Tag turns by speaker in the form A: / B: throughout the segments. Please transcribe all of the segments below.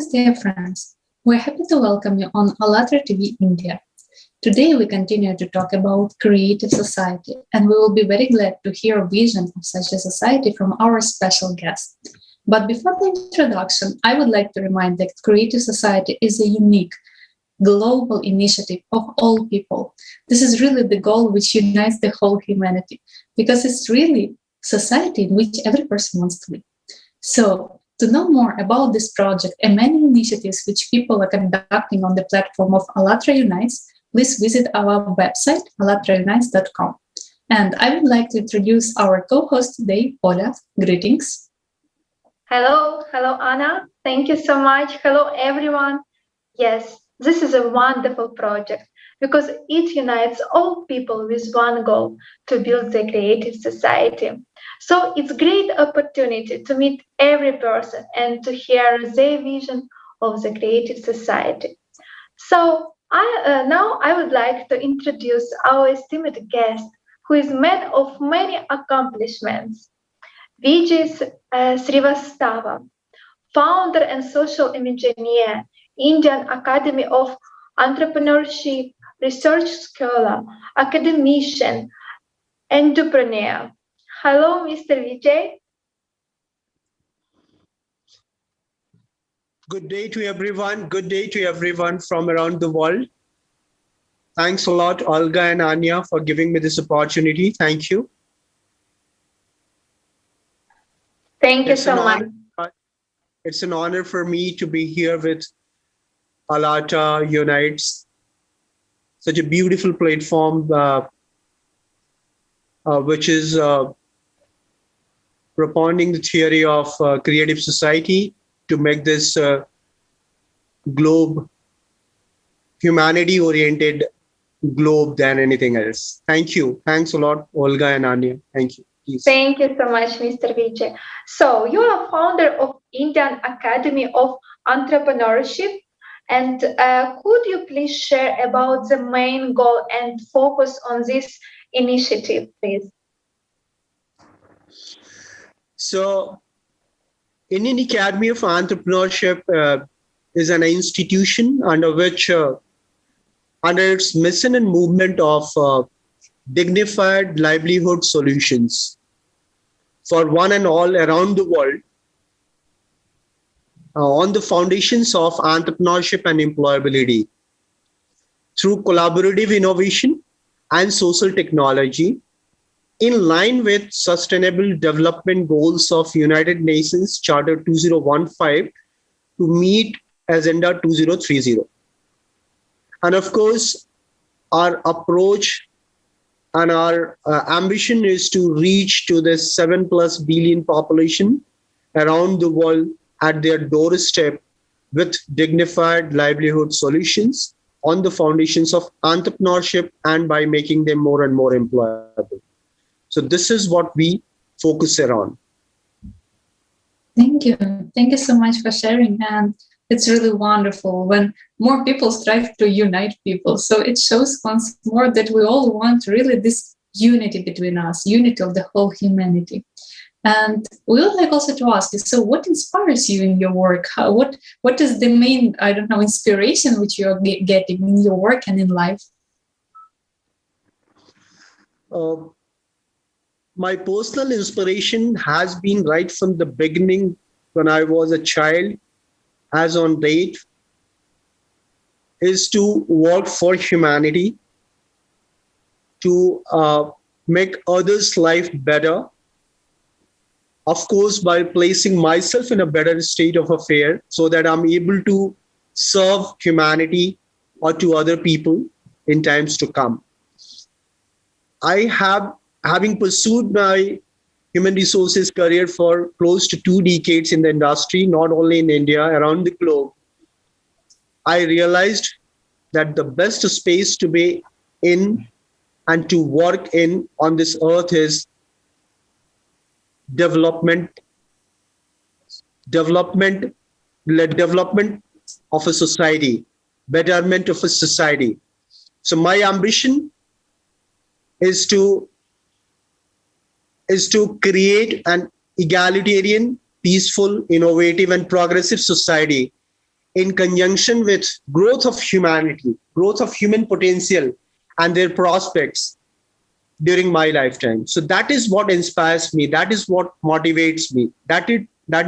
A: Greetings, dear friends. We're happy to welcome you on ALLATRA TV India. Today, we continue to talk about creative society, and we will be very glad to hear a vision of such a society from our special guest. But before the introduction, I would like to remind that creative society is a unique, global initiative of all people. This is really the goal which unites the whole humanity, because it's really society in which every person wants to live. So, to know more about this project and many initiatives which people are conducting on the platform of ALLATRA Unites, please visit our website, allatraunites.com. And I would like to introduce our co-host today, Ola. Greetings.
B: Hello, Anna. Thank you so much. Hello, everyone. Yes, this is a wonderful project because it unites all people with one goal, to build the creative society. So it's a great opportunity to meet every person and to hear their vision of the creative society. So now I would like to introduce our esteemed guest, who is man of many accomplishments, Vijay Srivastava, founder and social engineer, Indian Academy of Entrepreneurship, research scholar, academician, entrepreneur. Hello, Mr. Vijay.
C: Good day to everyone. Good day to everyone from around the world. Thanks a lot, Olga and Anya, for giving me this opportunity. Thank you.
B: Thank you so much.
C: It's an honor for me to be here with ALLATRA Unites, such a beautiful platform which is propounding the theory of creative society to make this globe humanity-oriented globe than anything else. Thank you. Thanks a lot, Olga and Anya. Thank you. Please.
B: Thank you so much, Mr. Vijay. So you are founder of Indian Academy of Entrepreneurship. And could you please share about the main goal and focus on this initiative, please?
C: So, Indian Academy of Entrepreneurship is an institution under which, under its mission and movement of dignified livelihood solutions for one and all around the world, on the foundations of entrepreneurship and employability through collaborative innovation and social technology, in line with Sustainable Development Goals of United Nations Charter 2015 to meet Agenda 2030. And of course, our approach and our ambition is to reach to the 7+ billion population around the world at their doorstep with dignified livelihood solutions on the foundations of entrepreneurship and by making them more and more employable. So this is what we focus around.
A: Thank you. Thank you so much for sharing. And it's really wonderful when more people strive to unite people. So it shows once more that we all want really this unity between us, unity of the whole humanity. And we would like also to ask you, so what inspires you in your work? What is the main, inspiration which you are getting in your work and in life?
C: My personal inspiration has been right from the beginning when I was a child, as on date, is to work for humanity, to make others' life better. Of course, by placing myself in a better state of affair so that I'm able to serve humanity or to other people in times to come. Having pursued my human resources career for close to 2 decades in the industry, not only in India, around the globe, I realized that the best space to be in and to work in on this earth is development of a society, betterment of a society. So my ambition is to create an egalitarian, peaceful, innovative, and progressive society in conjunction with growth of humanity, growth of human potential and their prospects during my lifetime. So that is what inspires me. That is what motivates me. That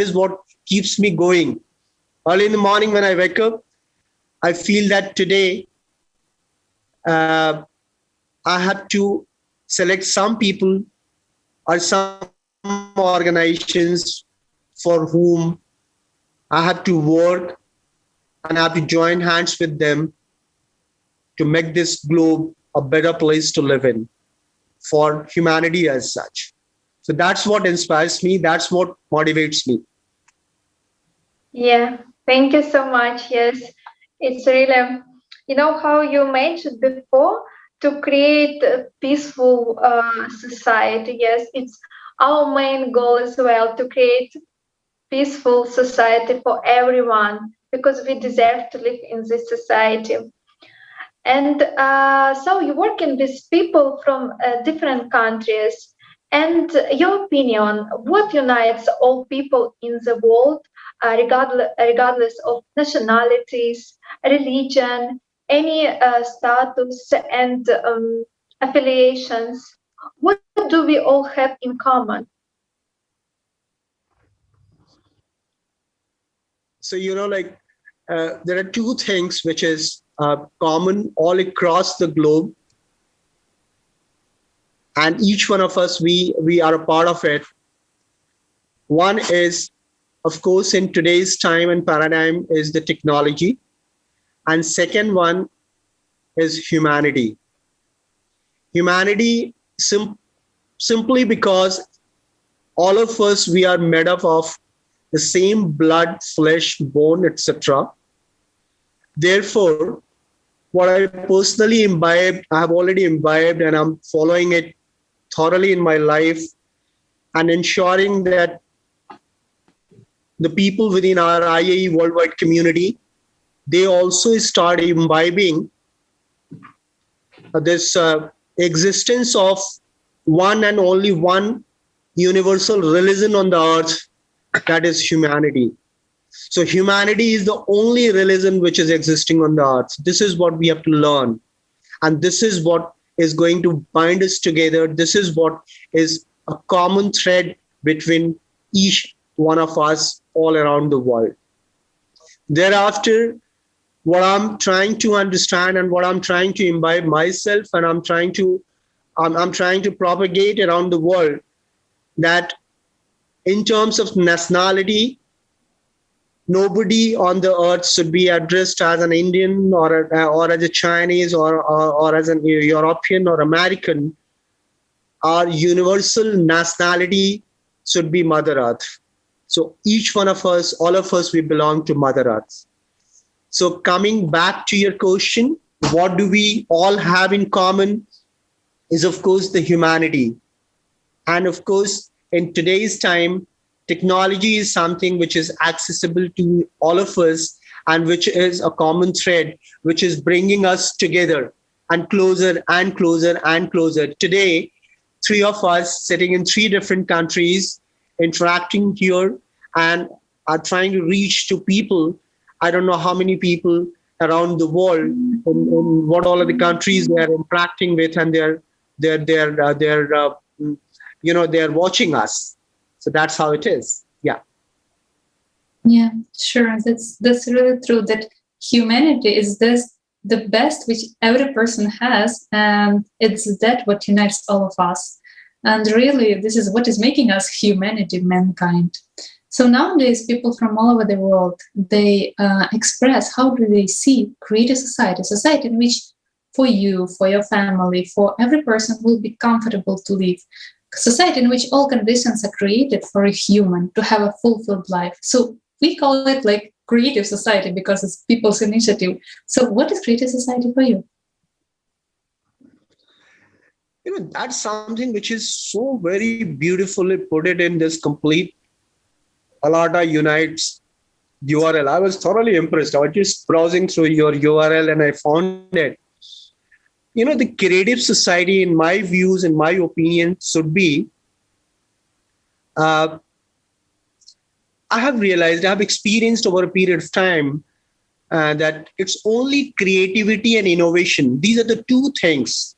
C: is what keeps me going. Early in the morning when I wake up, I feel that today I had to select some people or some organizations for whom I had to work and I have to join hands with them to make this globe a better place to live in for humanity as such. So that's what inspires me. That's what motivates me.
B: Yeah, thank you so much. Yes, it's really, how you mentioned before, to create a peaceful society. Yes, it's our main goal as well, to create peaceful society for everyone, because we deserve to live in this society. And so you're working with people from different countries. And your opinion, what unites all people in the world, regardless of nationalities, religion, any status and affiliations? What do we all have in common?
C: So, there are two things which is common all across the globe. And each one of us, we are a part of it. One is, of course, in today's time and paradigm is the technology. And second one is humanity. Humanity simply because all of us, we are made up of the same blood, flesh, bone, etc. Therefore, what I personally imbibed, I have already imbibed and I'm following it thoroughly in my life and ensuring that the people within our IAE worldwide community, they also start imbibing this existence of one and only one universal religion on the earth, that is humanity. So humanity is the only religion which is existing on the earth. This is what we have to learn. And this is what is going to bind us together. This is what is a common thread between each one of us all around the world. Thereafter, what I'm trying to understand and what I'm trying to imbibe myself and I'm trying to propagate around the world, that in terms of nationality, nobody on the earth should be addressed as an Indian or as a Chinese or as a European or American. Our universal nationality should be Mother Earth. So each one of us, all of us, we belong to Mother Earth. So coming back to your question, what do we all have in common is, of course, the humanity. And of course, in today's time, technology is something which is accessible to all of us and which is a common thread, which is bringing us together and closer and closer and closer. Today, three of us sitting in three different countries, interacting here and are trying to reach to people. I don't know how many people around the world in what all of the countries they are interacting with, and they're watching us. So that's how it is. Yeah.
A: Yeah, sure. That's really true. That humanity is the best which every person has, and it's that what unites all of us. And really, this is what is making us humanity, mankind. So nowadays, people from all over the world, they express how do they see create a society in which for you, for your family, for every person will be comfortable to live. Society in which all conditions are created for a human to have a fulfilled life. So we call it like creative society because it's people's initiative. So what is creative society for you?
C: That's something which is so very beautifully put it in this complete Alata Unites URL. I was thoroughly impressed. I was just browsing through your URL and I found it. The creative society, in my views, in my opinion, should be, I have realized, I have experienced over a period of time that it's only creativity and innovation. These are the two things.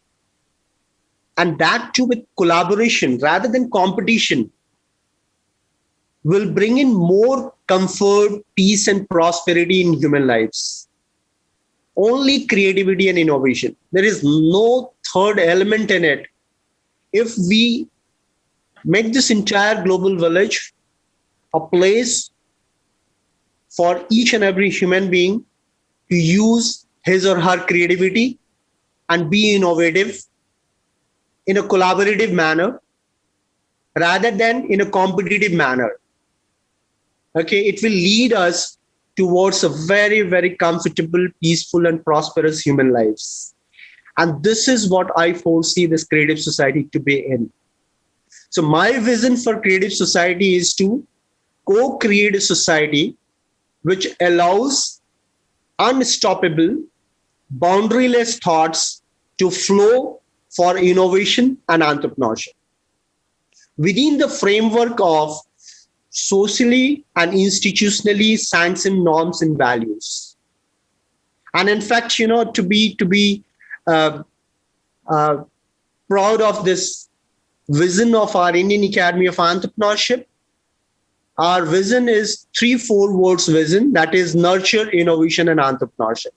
C: And that too with collaboration rather than competition will bring in more comfort, peace, and prosperity in human lives. Only creativity and innovation. There is no third element in it. If we make this entire global village a place for each and every human being to use his or her creativity and be innovative in a collaborative manner rather than in a competitive manner. Okay, it will lead us towards a very, very comfortable, peaceful, and prosperous human lives. And this is what I foresee this creative society to be in. So my vision for creative society is to co-create a society which allows unstoppable, boundaryless thoughts to flow for innovation and entrepreneurship within the framework of socially and institutionally sanctioned norms and values. And in fact, to be proud of this vision of our Indian Academy of Entrepreneurship, our vision is 3-4 words vision, that is nurture, innovation, and entrepreneurship.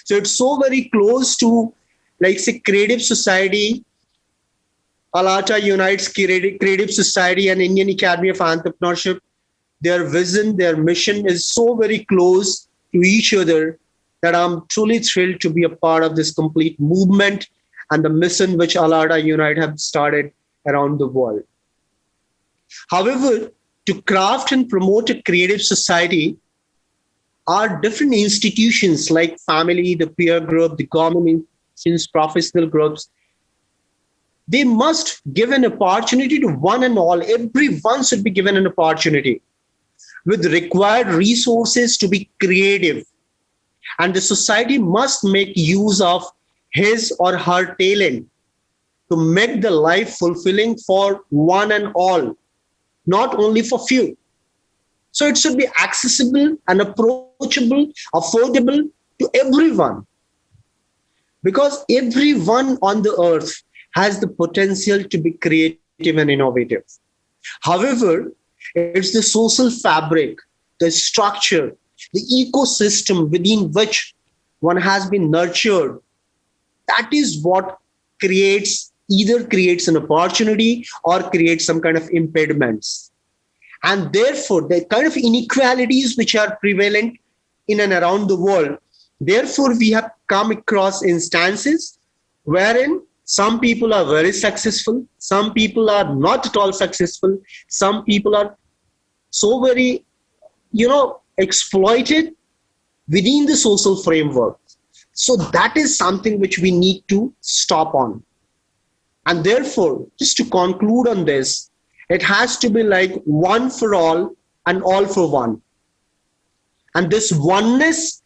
C: So it's so very close to, like, say, creative society. Alata unites creative society and Indian Academy of Entrepreneurship. Their vision, their mission is so very close to each other that I'm truly thrilled to be a part of this complete movement and the mission which Alata Unite have started around the world. However, to craft and promote a creative society are different institutions like family, the peer group, the government institutions, professional groups. They must give an opportunity to one and all. Everyone should be given an opportunity with required resources to be creative. And the society must make use of his or her talent to make the life fulfilling for one and all, not only for few. So it should be accessible and approachable, affordable to everyone. Because everyone on the earth has the potential to be creative and innovative. However, it's the social fabric, the structure, the ecosystem within which one has been nurtured. That is what either creates an opportunity or creates some kind of impediments. And therefore, the kind of inequalities which are prevalent in and around the world, therefore, we have come across instances wherein some people are very successful, some people are not at all successful, some people are so very, exploited within the social framework. So that is something which we need to stop on. And therefore, just to conclude on this, it has to be like one for all and all for one. And this oneness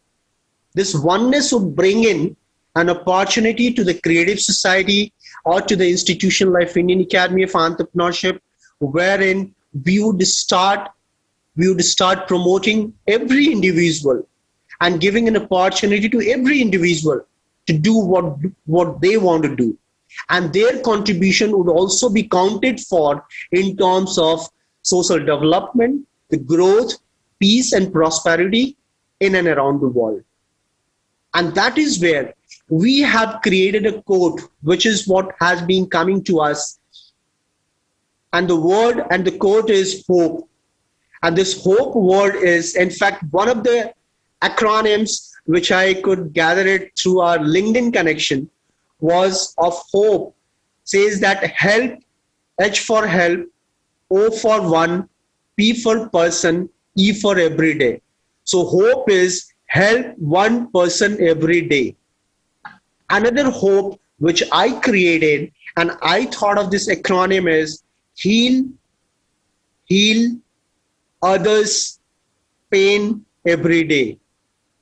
C: would bring in an opportunity to the creative society or to the institution like Indian Academy of Entrepreneurship, wherein we would start promoting every individual and giving an opportunity to every individual to do what they want to do. And their contribution would also be counted for in terms of social development, the growth, peace, and prosperity in and around the world. And that is where we have created a quote, which is what has been coming to us. And the quote is hope. And this hope word is, in fact, one of the acronyms which I could gather it through our LinkedIn connection was of hope. Says that help, H for help, O for one, P for person, E for every day. So hope is help one person every day. Another hope which I created and I thought of this acronym is heal others' pain every day.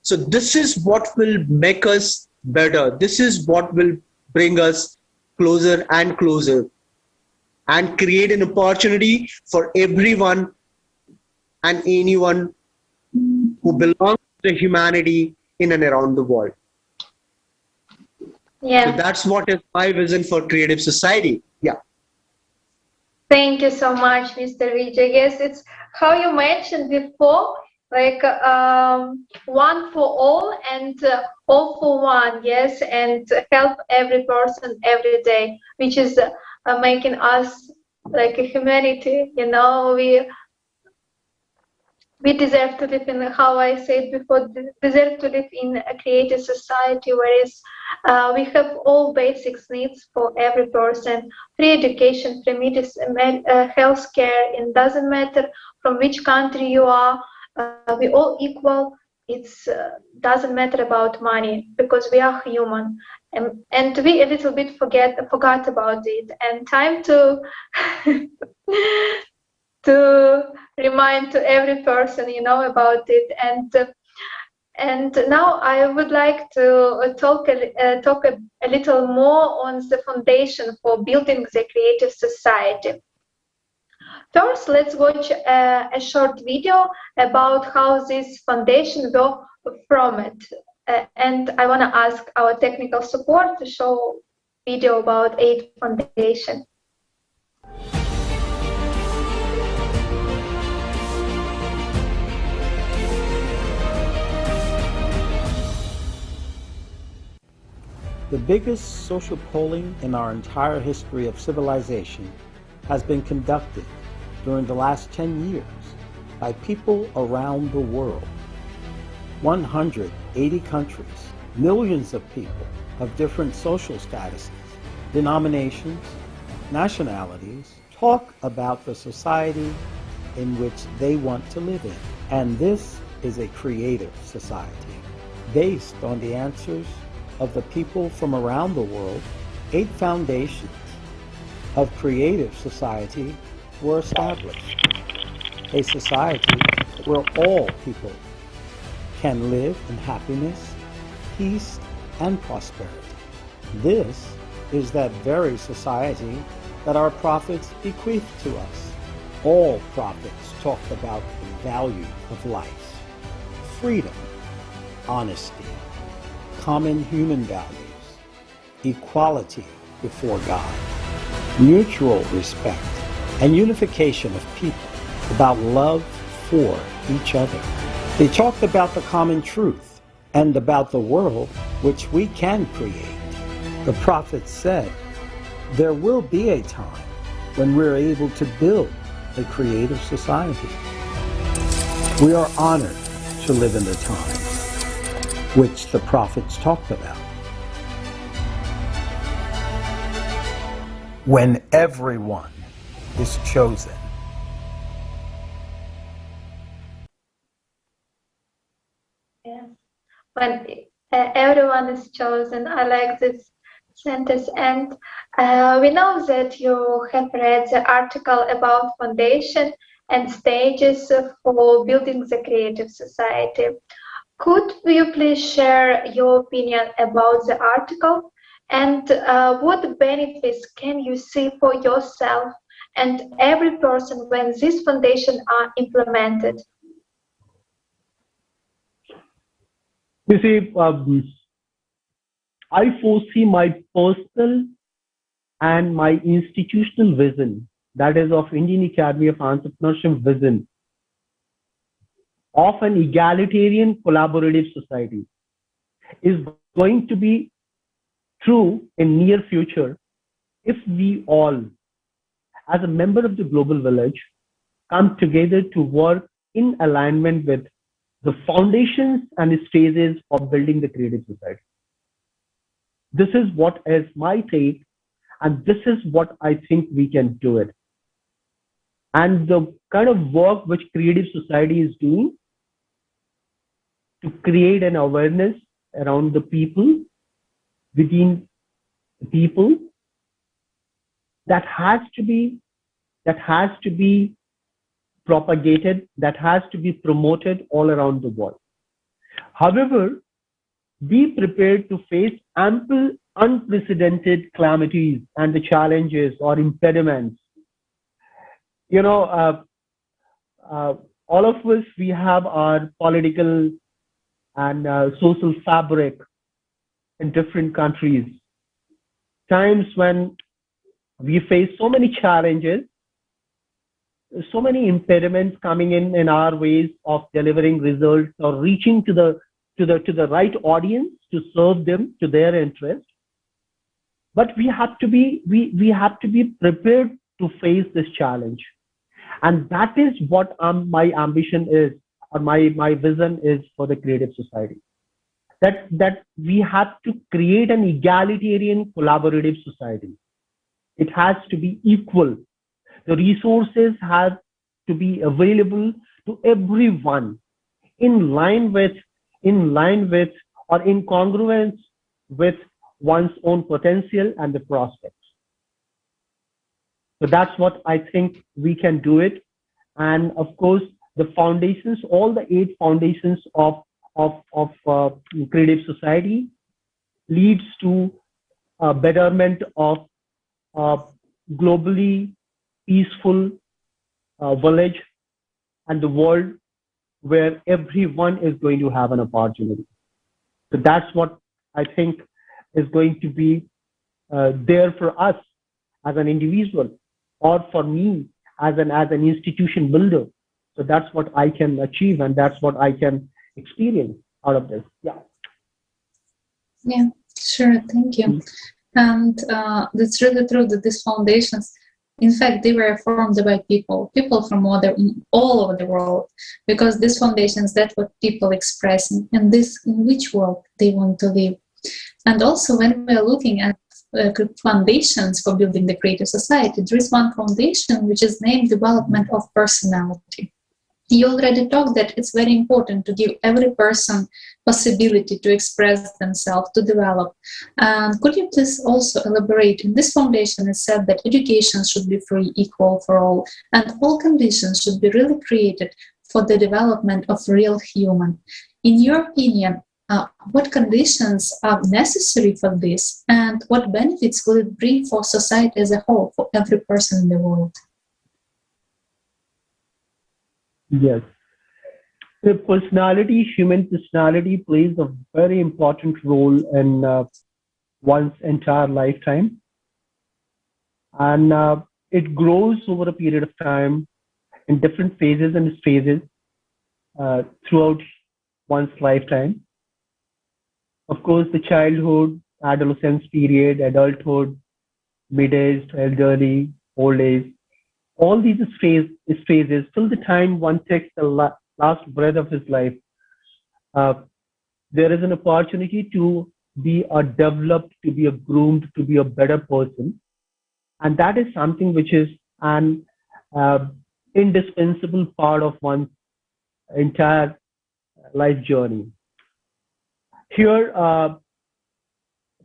C: So this is what will make us better. This is what will bring us closer and closer and create an opportunity for everyone and anyone who belongs to humanity in and around the world.
B: Yeah.
C: So that's what is my vision for creative society. Yeah.
B: Thank you so much, Mr. Vijay. Yes, it's how you mentioned before, like one for all and all for one. Yes, and help every person every day, which is making us like a humanity. You know, we deserve to live in, how I said before, deserve to live in a creative society where we have all basic needs for every person: free education, free medicine, health care. It doesn't matter from which country you are, we all equal. It's doesn't matter about money because we are human, and we a little bit forgot about it. And time to to remind to every person, you know, about it. And now I would like to talk a little more on the foundation for building the creative society. First, let's watch a short video about how this foundation will from it. And I want to ask our technical support to show video about aid foundation.
D: The biggest social polling in our entire history of civilization has been conducted during the last 10 years by people around the world. 180 countries, millions of people of different social statuses, denominations, nationalities, talk about the society in which they want to live in. And this is a creative society. Based on the answers of the people from around the world, 8 foundations of creative society were established. A society where all people can live in happiness, peace, and prosperity. This is that very society that our prophets bequeathed to us. All prophets talked about the value of life, freedom, honesty, common human values, equality before God, mutual respect, and unification of people, about love for each other. They talked about the common truth and about the world which we can create. The prophet said, there will be a time when we're able to build a creative society. We are honored to live in the time which the prophets talked about, when everyone is chosen.
B: Yeah. When everyone is chosen. I like this sentence. And we know that you have read the article about foundation and stages for building the creative society. Could you please share your opinion about the article, and what benefits can you see for yourself and every person when these foundations are implemented?
E: You see, I foresee my personal and my institutional vision, that is of Indian Academy of Entrepreneurship vision, of an egalitarian collaborative society is going to be true in near future if we all, as a member of the global village, come together to work in alignment with the foundations and stages of building the creative society. This is what is my take, and this is what I think we can do it. And the kind of work which creative society is doing to create an awareness around the people, within the people, that has to be propagated, that has to be promoted all around the world. However, be prepared to face ample unprecedented calamities and the challenges or impediments. You know, all of us, we have our political and social fabric in different countries. Times when we face so many challenges, so many impediments coming in our ways of delivering results or reaching to the right audience to serve them to their interest. But we have to be prepared to face this challenge, and that is what my ambition is, or my vision is for the creative society. That we have to create an egalitarian, collaborative society. It has to be equal. The resources have to be available to everyone in line with or in congruence with one's own potential and the prospects. So that's what I think we can do it. And of course, the foundations, all the 8 foundations of creative society leads to a betterment of globally peaceful village and the world where everyone is going to have an opportunity. So that's what I think is going to be there for us as an individual, or for me as an institution builder. So that's what I can achieve, and that's what I can experience out of this.
A: Yeah, sure. Thank you. And that's really true that these foundations, in fact, they were formed by people from all over the world, because these foundations, that's what people express in which world they want to live. And also, when we're looking at foundations for building the creative society, there is one foundation which is named development of personality. You already talked that it's very important to give every person possibility to express themselves, to develop. And could you please also elaborate? In this foundation, it said that education should be free, equal for all, and all conditions should be really created for the development of real human. In your opinion, what conditions are necessary for this, and what benefits will it bring for society as a whole, for every person in the world?
E: Yes. The human personality plays a very important role in one's entire lifetime. And it grows over a period of time in different phases and stages throughout one's lifetime. Of course, the childhood, adolescence period, adulthood, mid-age, elderly, old age, all these phases till the time one takes the last breath of his life, there is an opportunity to be developed, to be groomed, to be a better person. And that is something which is an indispensable part of one's entire life journey. Here,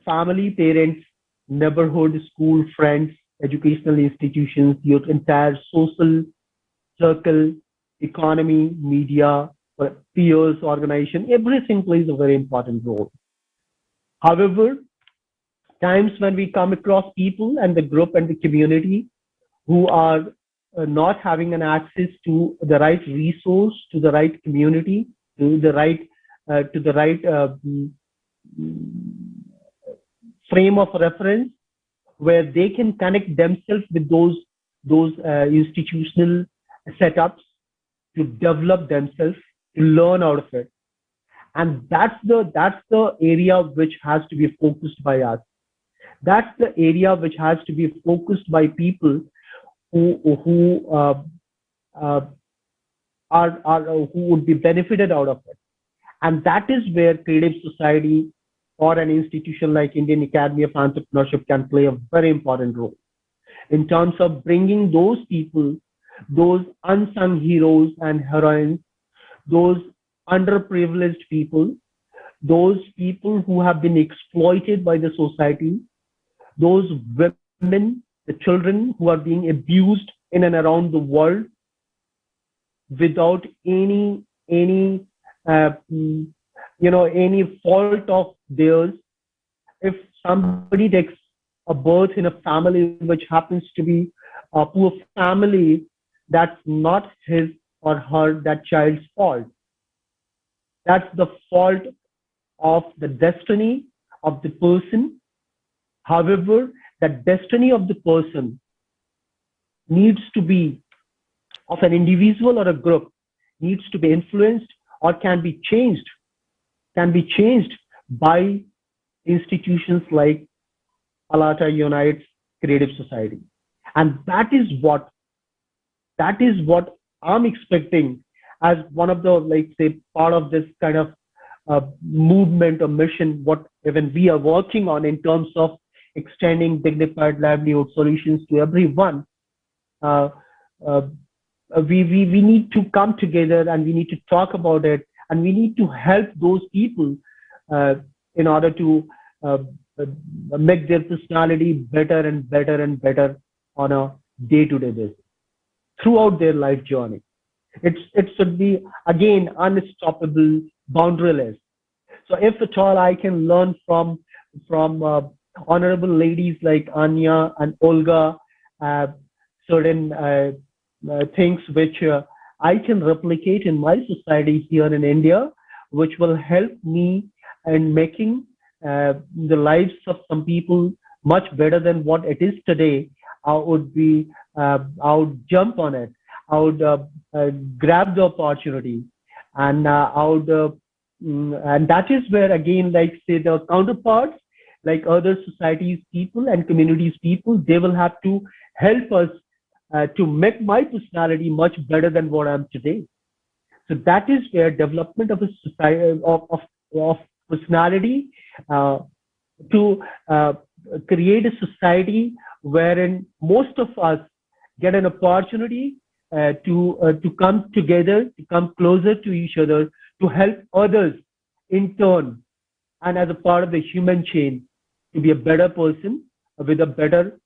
E: family, parents, neighborhood, school, friends, educational institutions, your entire social circle, economy, media, peers, organization, everything plays a very important role. However, times when we come across people and the group and the community who are not having an access to the right resource, to the right community, to the right frame of reference, where they can connect themselves with those institutional setups to develop themselves, to learn out of it. And that's the area which has to be focused by us. That's the area which has to be focused by people who would be benefited out of it. And that is where creative society or an institution like Indian Academy of Entrepreneurship can play a very important role in terms of bringing those people, those unsung heroes and heroines, those underprivileged people, those people who have been exploited by the society, those women, the children who are being abused in and around the world without any fault of theirs. If somebody takes a birth in a family which happens to be a poor family, that's not his or her, that child's fault. That's the fault of the destiny of the person. However, the destiny of the person needs to be, of an individual or a group, needs to be influenced or can be changed by institutions like Alata Unites Creative Society. And that is what I'm expecting as one of the, like, say, part of this kind of movement or mission, what even we are working on in terms of extending dignified livelihood solutions to everyone. We need to come together and we need to talk about it, and we need to help those people in order to make their personality better and better and better on a day-to-day basis throughout their life journey. It should be, again, unstoppable, boundaryless. So if at all I can learn from honorable ladies like Anya and Olga, certain things which I can replicate in my society here in India, which will help me in making the lives of some people much better than what it is today, I would jump on it. I would grab the opportunity, and and that is where, again, like, say, the counterparts, like other societies people and communities people, they will have to help us to make my personality much better than what I am today. So that is where development of a society of personality to create a society wherein most of us get an opportunity to come together, to come closer to each other, to help others in turn, and as a part of the human chain, to be a better person with a better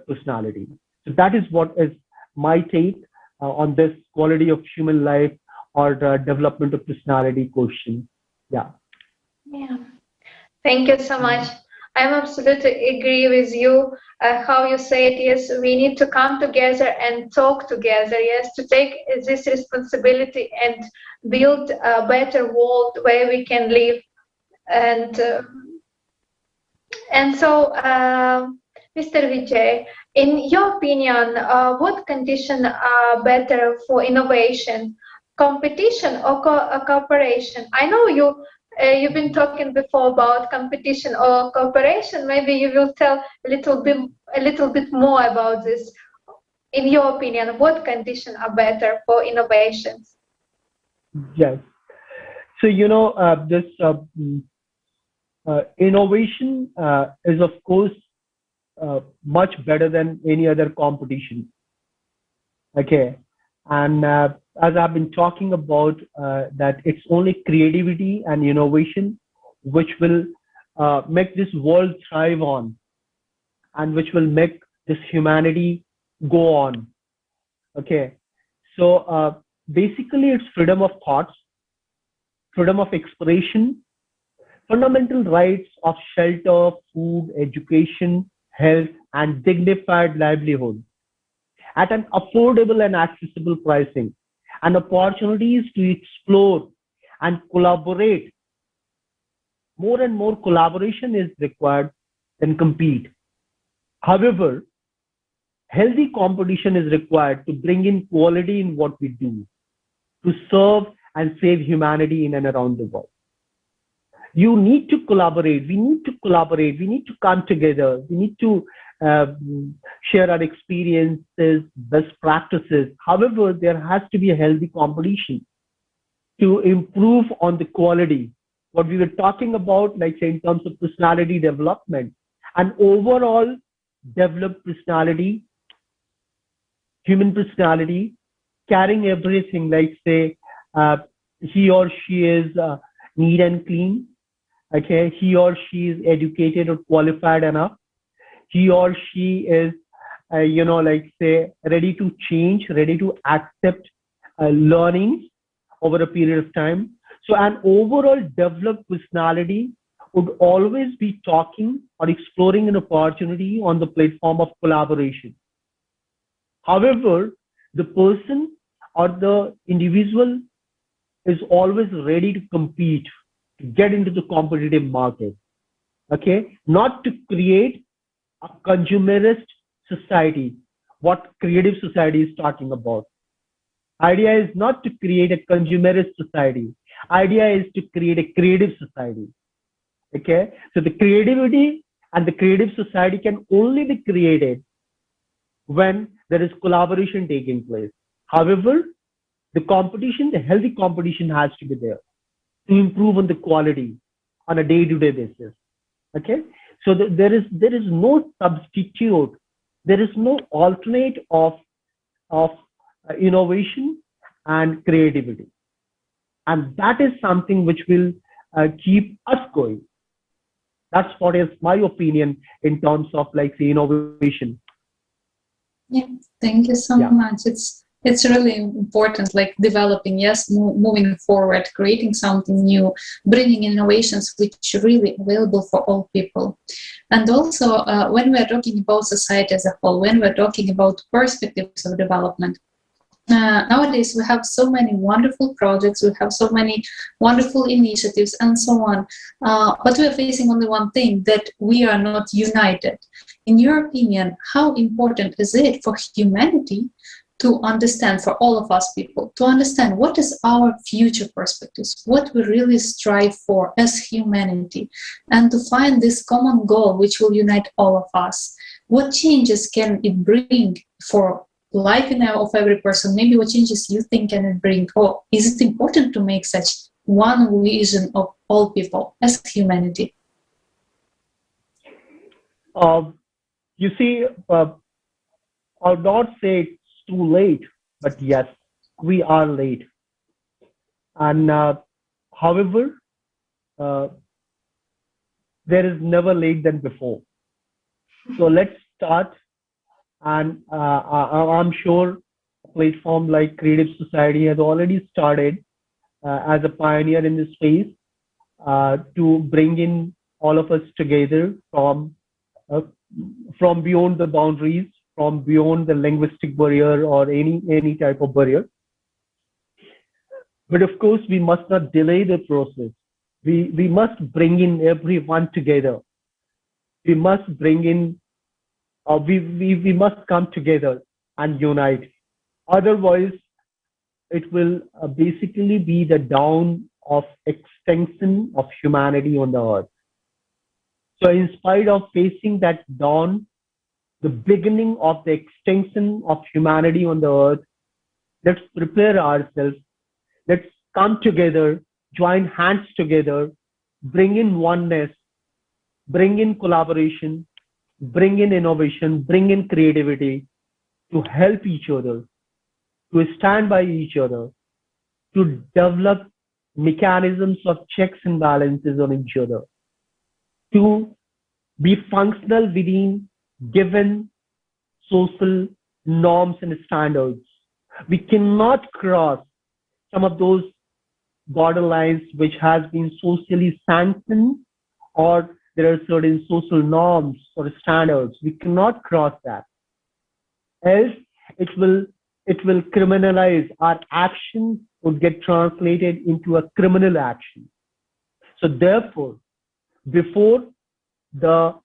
E: personality. So that is what is my take on this quality of human life or the development of personality question. Yeah.
B: Yeah. Thank you so much. I'm absolutely agree with you. How you say it, yes, we need to come together and talk together, yes, to take this responsibility and build a better world where we can live. And so, Mr. Vijay, in your opinion, what conditions are better for innovation, competition or cooperation? I know you've been talking before about competition or cooperation. Maybe you will tell a little bit more about this. In your opinion, what conditions are better for innovations?
E: Yes. So, this innovation is, of course, much better than any other competition. Okay. And as I've been talking about, that it's only creativity and innovation which will make this world thrive on, and which will make this humanity go on. Okay. So basically, it's freedom of thoughts, freedom of expression, fundamental rights of shelter, food, education, health, and dignified livelihood at an affordable and accessible pricing, and opportunities to explore and collaborate. More and more collaboration is required than compete. However, healthy competition is required to bring in quality in what we do, to serve and save humanity in and around the world. You need to collaborate. We need to collaborate. We need to come together. We need to share our experiences, best practices. However, there has to be a healthy competition to improve on the quality. What we were talking about, like, say, in terms of personality development and overall developed personality, human personality, carrying everything, like, say, he or she is neat and clean. Okay, he or she is educated or qualified enough. He or she is, like, say, ready to change, ready to accept learnings over a period of time. So an overall developed personality would always be talking or exploring an opportunity on the platform of collaboration. However, the person or the individual is always ready to compete, to get into the competitive market. Okay, not to create a consumerist society. What creative society is talking about. Idea is not to create a consumerist society. Idea is to create a creative society. Okay, so the creativity and the creative society can only be created when there is collaboration taking place. However, the competition, the healthy competition has to be there to improve on the quality on a day-to-day basis. Okay, so there is no substitute, there is no alternate of innovation and creativity, and that is something which will keep us going. That's what is my opinion in terms of like the innovation.
A: Yeah, thank you so much. It's really important, like developing, yes, moving forward, creating something new, bringing innovations which are really available for all people. And also, when we're talking about society as a whole, when we're talking about perspectives of development, nowadays we have so many wonderful projects, we have so many wonderful initiatives and so on, but we're facing only one thing, that we are not united. In your opinion, how important is it for humanity to understand, for all of us people, to understand what is our future perspectives, what we really strive for as humanity, and to find this common goal which will unite all of us? What changes can it bring for life of every person? Maybe what changes you think can it bring? Or is it important to make such one vision of all people as humanity?
E: You see, I'll not say it's too late, but yes, we are late. And however, there is never late than before. So let's start. And I'm sure a platform like Creative Society has already started as a pioneer in this space to bring in all of us together from beyond the boundaries, from beyond the linguistic barrier or any type of barrier. But of course, we must not delay the process. We must bring in everyone together. We must bring in, we must come together and unite. Otherwise, it will basically be the dawn of extinction of humanity on the earth. So in spite of facing that dawn, the beginning of the extinction of humanity on the earth, let's prepare ourselves. Let's come together, join hands together, bring in oneness, bring in collaboration, bring in innovation, bring in creativity to help each other, to stand by each other, to develop mechanisms of checks and balances on each other, to be functional within given social norms and standards. We cannot cross some of those borderlines which has been socially sanctioned, or there are certain social norms or standards. We cannot cross that. Else it will criminalize. Our action would get translated into a criminal action. So therefore, before the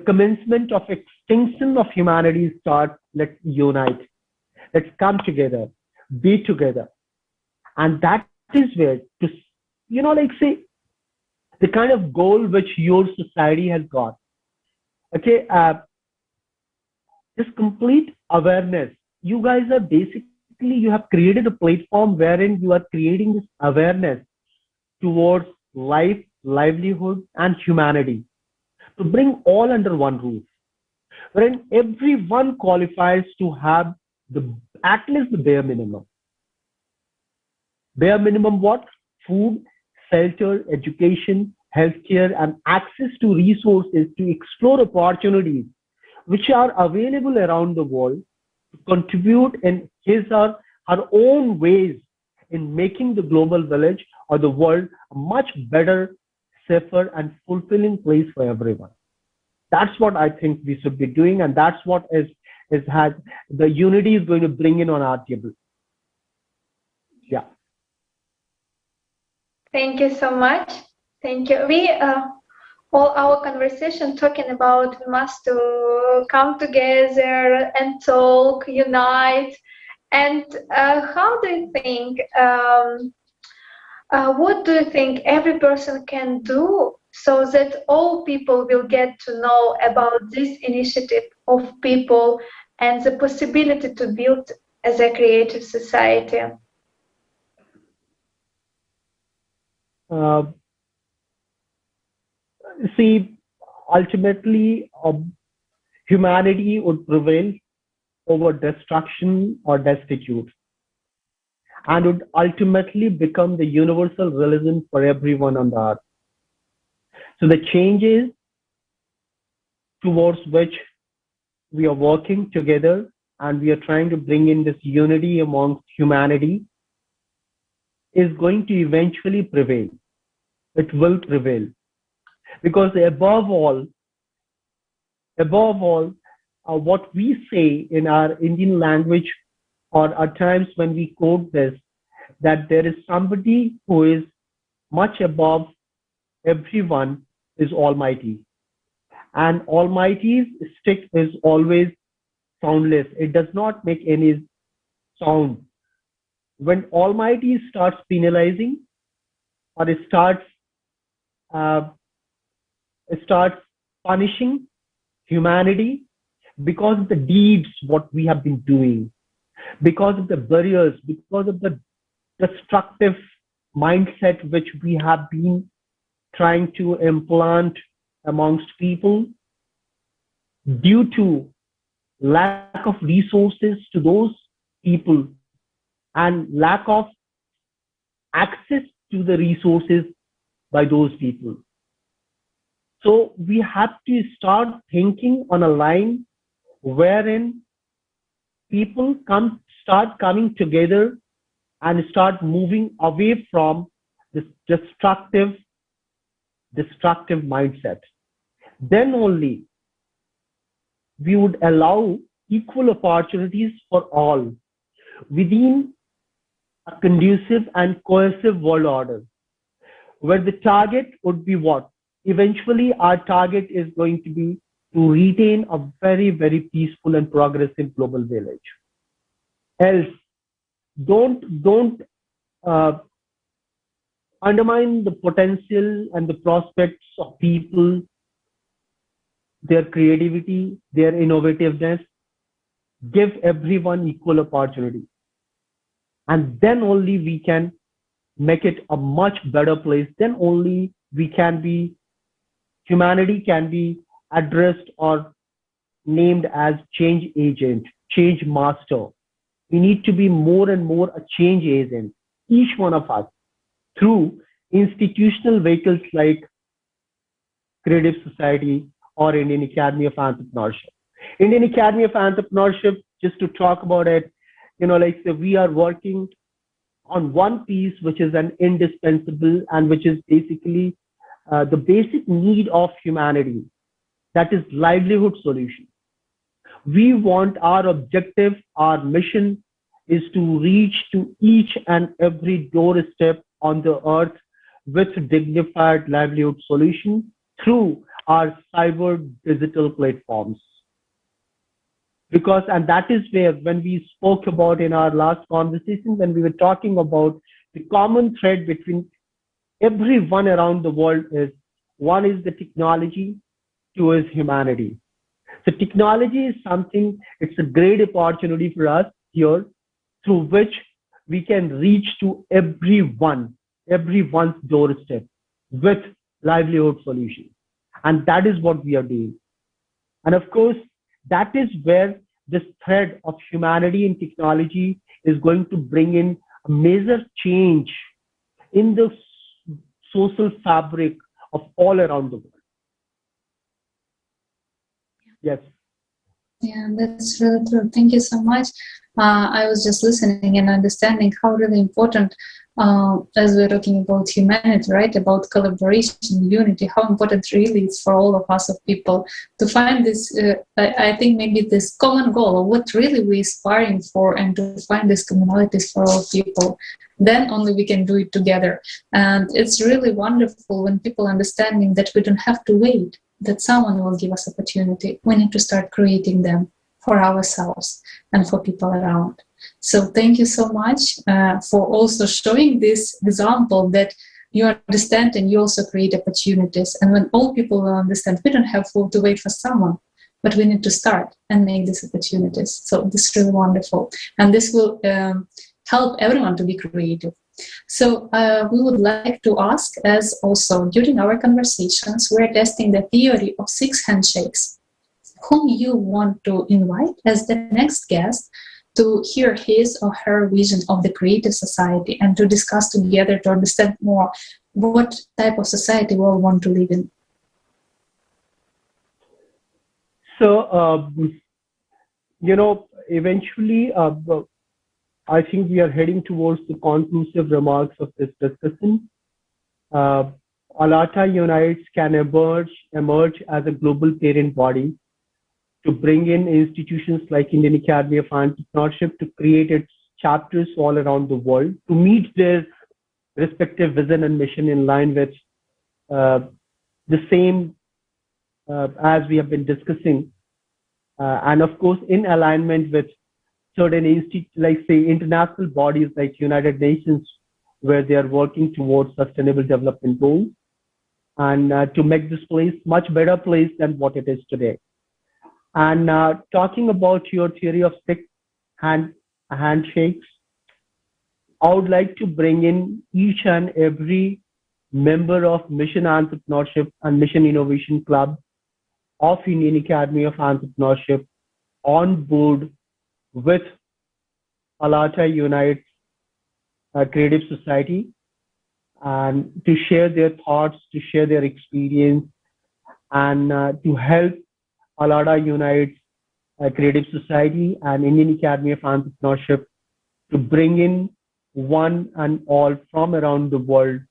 E: commencement of extinction of humanity starts, let's unite. Let's come together, be together. And that is where, to, like say, the kind of goal which your society has got. Okay, this complete awareness. You guys are basically, you have created a platform wherein you are creating this awareness towards life, livelihood, and humanity, to bring all under one roof, wherein everyone qualifies to have at least the bare minimum. Bare minimum what? Food, shelter, education, healthcare, and access to resources to explore opportunities which are available around the world, to contribute in his or her own ways in making the global village or the world a much better, safer, and fulfilling place for everyone. That's what I think we should be doing, and that's what has the unity is going to bring in on our table. Yeah.
B: Thank you so much. Thank you. We all our conversation talking about we must come together and talk, unite. And how do you think? What do you think every person can do so that all people will get to know about this initiative of people and the possibility to build as a creative society?
E: See, ultimately, humanity would prevail over destruction or destitute, and would ultimately become the universal religion for everyone on the earth. So the changes towards which we are working together and we are trying to bring in this unity amongst humanity is going to eventually prevail. It will prevail. Because above all, what we say in our Indian language, or at times when we quote this, that there is somebody who is much above everyone, is Almighty. And Almighty's stick is always soundless. It does not make any sound. When Almighty starts penalizing, or it starts punishing humanity because of the deeds what we have been doing, because of the barriers, because of the destructive mindset which we have been trying to implant amongst people, due to lack of resources to those people and lack of access to the resources by those people. So we have to start thinking on a line wherein people start coming together and start moving away from this destructive mindset. Then only we would allow equal opportunities for all within a conducive and cohesive world order, where the target would be what? Eventually, our target is going to be to retain a very, very peaceful and progressive global village. Else, don't undermine the potential and the prospects of people, their creativity, their innovativeness. Give everyone equal opportunity. And then only we can make it a much better place. Then only humanity can be addressed or named as change agent, change master. We need to be more and more a change agent, each one of us, through institutional vehicles like Creative Society or Indian Academy of Entrepreneurship. Indian Academy of Entrepreneurship, just to talk about it, we are working on one piece which is an indispensable and which is basically the basic need of humanity, that is livelihood solution. We want our objective, our mission is to reach to each and every doorstep on the earth with dignified livelihood solution through our cyber digital platforms. And that is where, when we spoke about in our last conversation, when we were talking about the common thread between everyone around the world is, one is the technology, two is humanity. So technology is something, it's a great opportunity for us here, through which we can reach to everyone's doorstep with livelihood solutions. And that is what we are doing. And of course, that is where this thread of humanity and technology is going to bring in a major change in the social fabric of all around the world. Yes.
A: Yeah, that's really true. Thank you so much. I was just listening and understanding how really important, as we're talking about humanity, right, about collaboration, unity, how important really is for all of us of people to find this, I think maybe this common goal of what really we're aspiring for, and to find these commonalities for all people. Then only we can do it together. And it's really wonderful when people understanding that we don't have to wait, that someone will give us opportunity. We need to start creating them for ourselves and for people around. So thank you so much for also showing this example that you understand and you also create opportunities. And when all people will understand, we don't have to wait for someone, but we need to start and make these opportunities. So this is really wonderful. And this will help everyone to be creative. So we would like to ask, as also during our conversations, we're testing the theory of 6 handshakes. Whom you want to invite as the next guest to hear his or her vision of the creative society and to discuss together to understand more what type of society we all want to live in.
E: So, eventually, I think we are heading towards the conclusive remarks of this discussion. Alata Unites can emerge as a global parent body to bring in institutions like Indian Academy of Entrepreneurship to create its chapters all around the world to meet their respective vision and mission in line with the same as we have been discussing, and of course in alignment with certain international bodies like United Nations, where they are working towards sustainable development goals, and to make this place much better place than what it is today. And talking about your theory of 6 handshakes, I would like to bring in each and every member of Mission Entrepreneurship and Mission Innovation Club of Indian Academy of Entrepreneurship on board with Alata Unites Creative Society, and to share their thoughts, to share their experience, and to help Alata Unites Creative Society and Indian Academy of Entrepreneurship to bring in one and all from around the world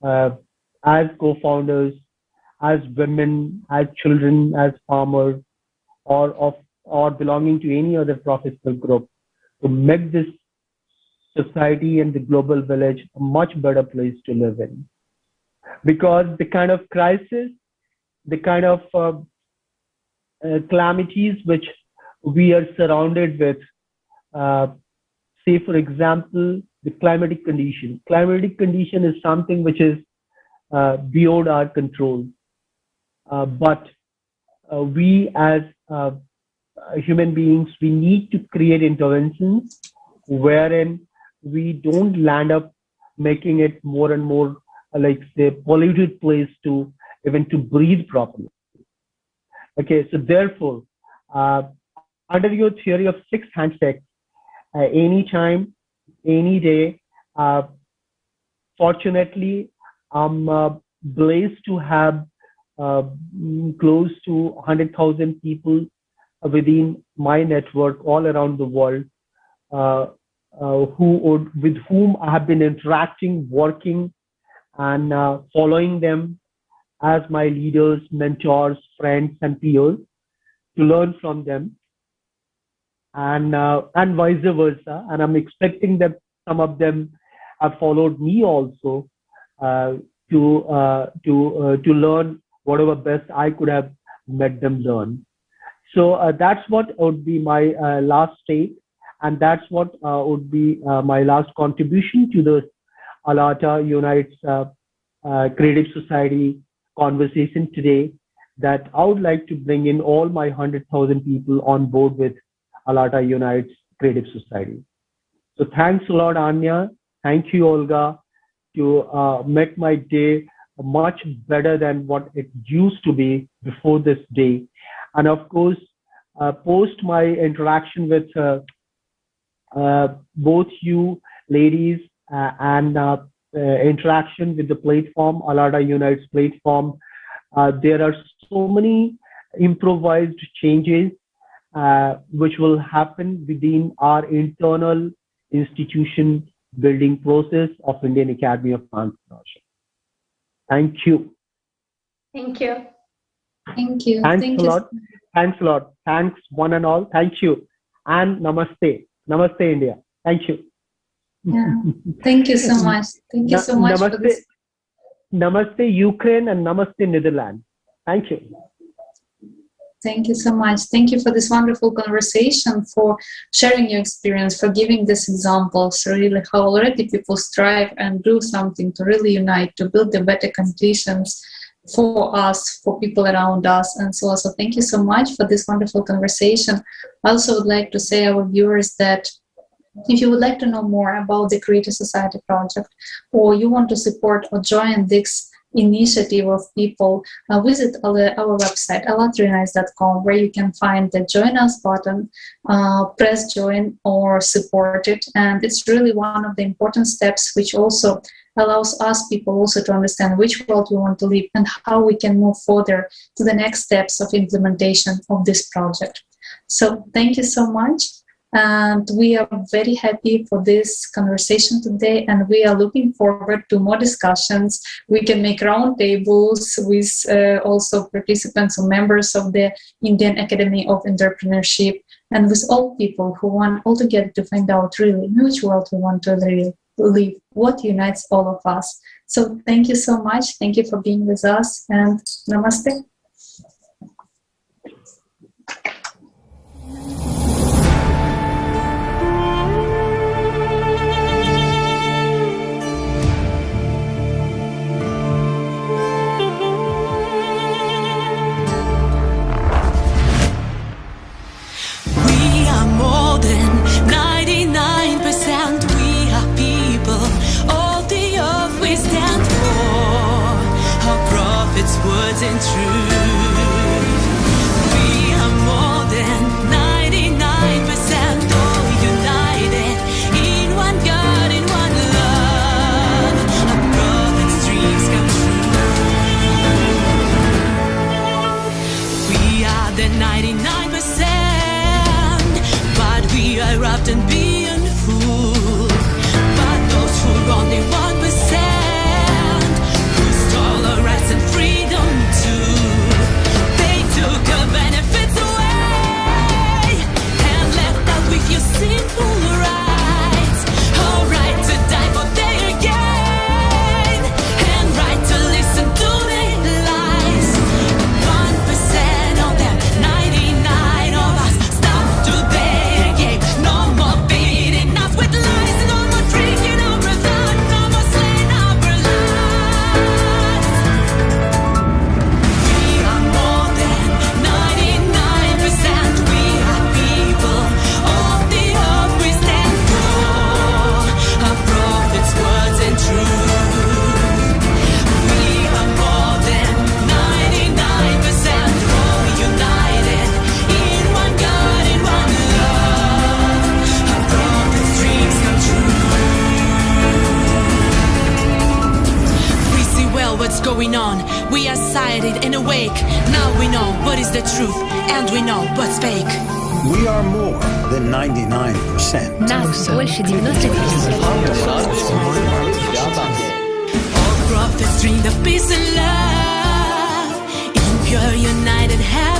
E: as co-founders, as women, as children, as farmers, or belonging to any other professional group, to make this society and the global village a much better place to live in. Because the kind of crisis, the kind of calamities which we are surrounded with, say for example, the climatic condition. Climatic condition is something which is beyond our control. But we as human beings, we need to create interventions wherein we don't land up making it more and more like say polluted place to even to breathe properly. Okay, so therefore, under your theory of 6 handshakes, anytime, any day, fortunately, I'm blessed to have close to 100,000 people within my network all around the world, with whom I have been interacting, working, and following them as my leaders, mentors, friends, and peers, to learn from them, and vice versa. And I'm expecting that some of them have followed me also to learn whatever best I could have made them learn. So that's what would be my last state, and that's what would be my last contribution to the Alata Unites Creative Society conversation today, that I would like to bring in all my 100,000 people on board with Alata Unites Creative Society. So thanks a lot, Anya. Thank you, Olga, to make my day much better than what it used to be before this day. And of course, post my interaction with both you ladies and interaction with the platform, Alata Unites platform, there are so many improvised changes which will happen within our internal institution building process of Indian Academy of Entrepreneurship. Thank you.
B: Thank you.
A: Thank you.
E: Thanks
A: Thank
E: a
A: you.
E: lot. Thanks a lot. Thanks one and all. Thank you. And namaste. Namaste, India. Thank you.
A: Yeah. Thank you so much. Thank you so much for this.
E: Namaste, Ukraine, and namaste, Netherlands. Thank you.
A: Thank you so much. Thank you for this wonderful conversation, for sharing your experience, for giving these examples, really how already people strive and do something to really unite, to build the better conditions for us, for people around us, and so on. So thank you so much for this wonderful conversation. I also would like to say our viewers that if you would like to know more about the Creative Society project, or you want to support or join this initiative of people, visit our website, alatriunites.com, where you can find the Join Us button, press join or support it. And it's really one of the important steps which also allows us people also to understand which world we want to live and how we can move further to the next steps of implementation of this project. So thank you so much. And we are very happy for this conversation today, and we are looking forward to more discussions. We can make round tables with also participants or members of the Indian Academy of Entrepreneurship, and with all people who want all together to find out really in which world we want to live, what unites all of us. So thank you so much. Thank you for being with us, and namaste.
F: Words and truth. We are more than 99%, all united in one God, in one love. Our prophet's dreams come true. We are the 99%, but we are often being fooled. But those who are only 1%, who stole our rights and freedom too. They took our benefits away and left us with your simple rights. Our right to die for their gain, and right to listen to their lies. 1% of them, 99 of us, stop to their game. No more beating us with lies, no more drinking our blood, no more slaying our lives. We are more than 99%. We are people of the earth. We stand for our prophets' words and truth. We are more than 99%, all united in one God, in one love. Our prophets' dreams come true. We see well what's going on. We are sighted and awake. Now we know what is the truth, and we know what's fake.
G: We are more than 99%.
H: Нас больше 99%.
F: All prophets dream of peace and love in pure united heaven.